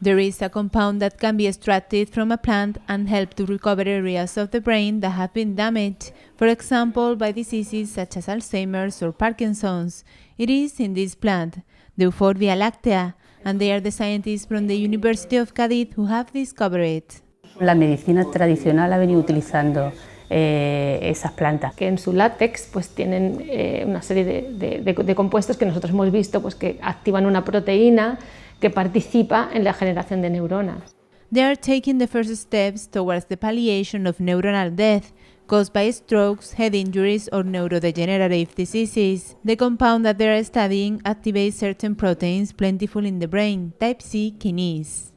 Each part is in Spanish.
There is a compound that can be extracted from a plant and help to recover areas of the brain that have been damaged, for example, by diseases such as Alzheimer's or Parkinson's. It is in this plant, the Euphorbia Lactea, and they are the scientists from the University of Cádiz who have discovered it. La medicina tradicional ha venido utilizando esas plantas. Que en su látex pues tienen una serie de compuestos que nosotros hemos visto pues, que activan una proteína que participa en la generación de neuronas. They are taking the first steps towards the palliation of neuronal death caused by strokes, head injuries or neurodegenerative diseases. The compound that they are studying activates certain proteins plentiful in the brain, type C kinase.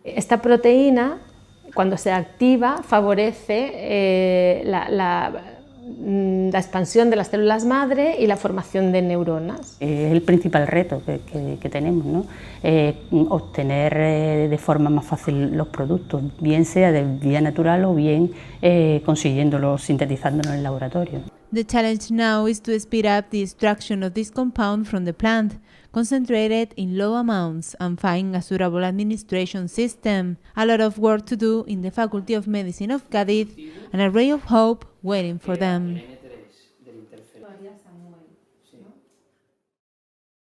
Esta proteína, cuando se activa, favorece la expansión de las células madre y la formación de neuronas. Es el principal reto que tenemos, ¿no? Obtener de forma más fácil los productos, bien sea de vía natural o bien consiguiéndolos, sintetizándolos en el laboratorio. The challenge now is to speed up the extraction of this compound from the plant, concentrated in low amounts, and find a suitable administration system. A lot of work to do in the Faculty of Medicine of Cádiz, and a ray of hope waiting for them.